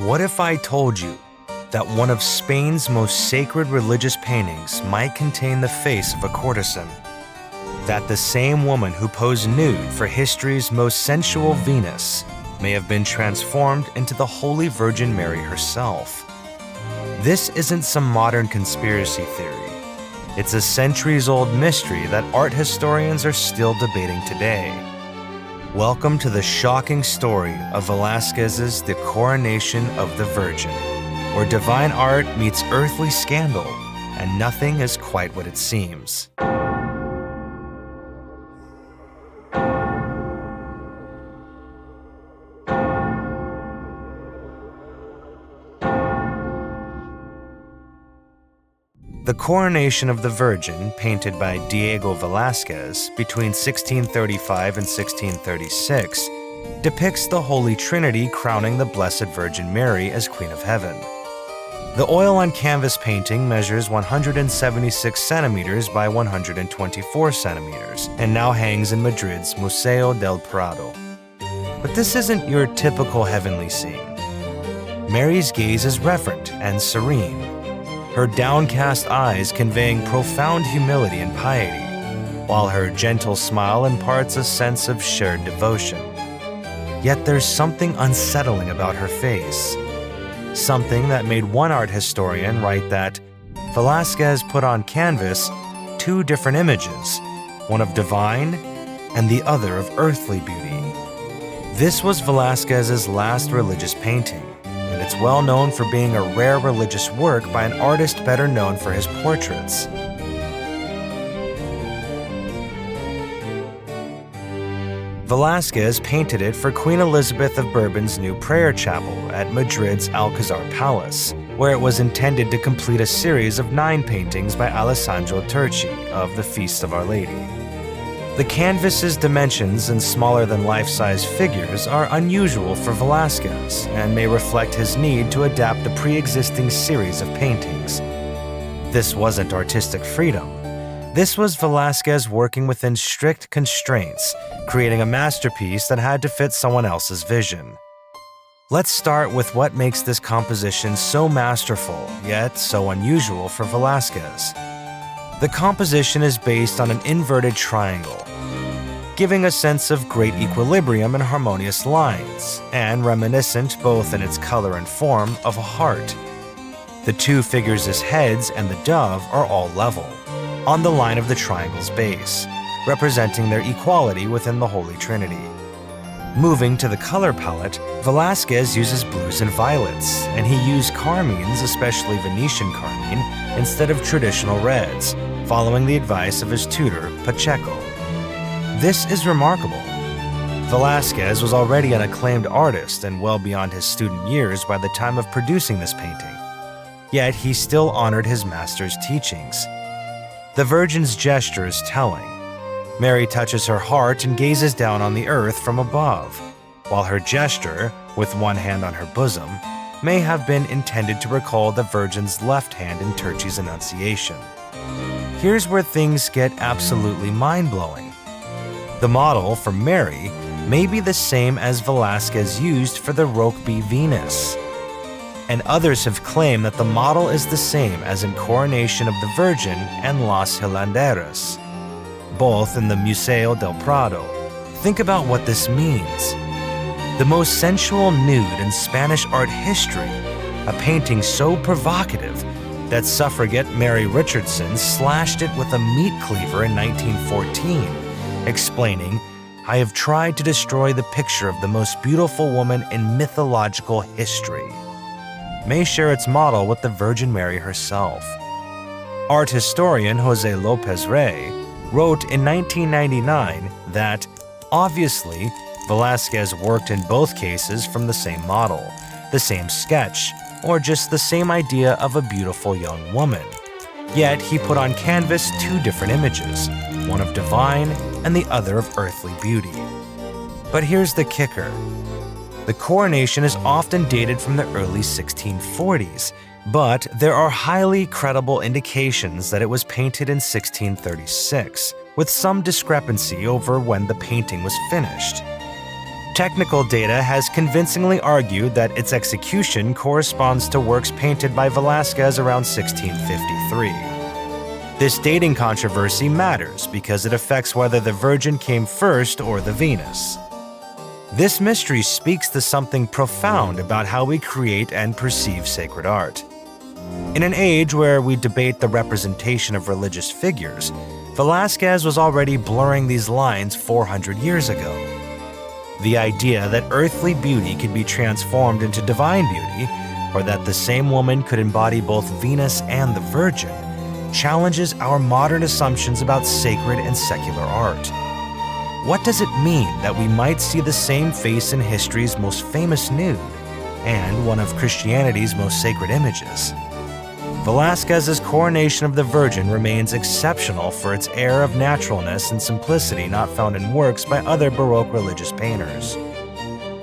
What if I told you that one of Spain's most sacred religious paintings might contain the face of a courtesan? That the same woman who posed nude for history's most sensual Venus may have been transformed into the Holy Virgin Mary herself? This isn't some modern conspiracy theory. It's a centuries-old mystery that art historians are still debating today. Welcome to the shocking story of Velázquez's The Coronation of the Virgin, where divine art meets earthly scandal, and nothing is quite what it seems. The Coronation of the Virgin, painted by Diego Velázquez between 1635 and 1636, depicts the Holy Trinity crowning the Blessed Virgin Mary as Queen of Heaven. The oil on canvas painting measures 176 centimeters by 124 centimeters and now hangs in Madrid's Museo del Prado. But this isn't your typical heavenly scene. Mary's gaze is reverent and serene, her downcast eyes conveying profound humility and piety, while her gentle smile imparts a sense of shared devotion. Yet there's something unsettling about her face, something that made one art historian write that Velázquez put on canvas two different images, one of divine and the other of earthly beauty. This was Velázquez's last religious painting, and it's well known for being a rare religious work by an artist better known for his portraits. Velázquez painted it for Queen Elizabeth of Bourbon's new prayer chapel at Madrid's Alcazar Palace, where it was intended to complete a series of 9 paintings by Alessandro Turchi of the Feast of Our Lady. The canvas's dimensions and smaller than life-size figures are unusual for Velázquez and may reflect his need to adapt the pre-existing series of paintings. This wasn't artistic freedom. This was Velázquez working within strict constraints, creating a masterpiece that had to fit someone else's vision. Let's start with what makes this composition so masterful, yet so unusual for Velázquez. The composition is based on an inverted triangle, giving a sense of great equilibrium and harmonious lines, and reminiscent both in its color and form of a heart. The two figures' heads and the dove are all level, on the line of the triangle's base, representing their equality within the Holy Trinity. Moving to the color palette, Velázquez uses blues and violets, and he used carmines, especially Venetian carmine, instead of traditional reds, following the advice of his tutor, Pacheco. This is remarkable. Velázquez was already an acclaimed artist and well beyond his student years by the time of producing this painting. Yet he still honored his master's teachings. The Virgin's gesture is telling. Mary touches her heart and gazes down on the earth from above, while her gesture, with one hand on her bosom, may have been intended to recall the Virgin's left hand in Turchi's Annunciation. Here's where things get absolutely mind-blowing. The model for Mary may be the same as Velázquez used for the Rokeby Venus, and others have claimed that the model is the same as in Coronation of the Virgin and Las Hilanderas, both in the Museo del Prado. Think about what this means. The most sensual nude in Spanish art history, a painting so provocative that suffragette Mary Richardson slashed it with a meat cleaver in 1914, explaining, "I have tried to destroy the picture of the most beautiful woman in mythological history," may share its model with the Virgin Mary herself. Art historian Jose Lopez Rey wrote in 1999 that, obviously, Velázquez worked in both cases from the same model, the same sketch, or just the same idea of a beautiful young woman. Yet he put on canvas two different images, one of divine and the other of earthly beauty. But here's the kicker. The coronation is often dated from the early 1640s, but there are highly credible indications that it was painted in 1636, with some discrepancy over when the painting was finished. Technical data has convincingly argued that its execution corresponds to works painted by Velázquez around 1653. This dating controversy matters because it affects whether the Virgin came first or the Venus. This mystery speaks to something profound about how we create and perceive sacred art. In an age where we debate the representation of religious figures, Velázquez was already blurring these lines 400 years ago. The idea that earthly beauty could be transformed into divine beauty, or that the same woman could embody both Venus and the Virgin, challenges our modern assumptions about sacred and secular art. What does it mean that we might see the same face in history's most famous nude and one of Christianity's most sacred images? Velázquez's Coronation of the Virgin remains exceptional for its air of naturalness and simplicity not found in works by other Baroque religious painters.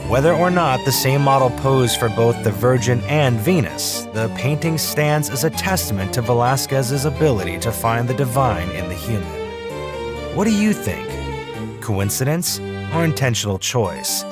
Whether or not the same model posed for both the Virgin and Venus, the painting stands as a testament to Velázquez's ability to find the divine in the human. What do you think? Coincidence or intentional choice?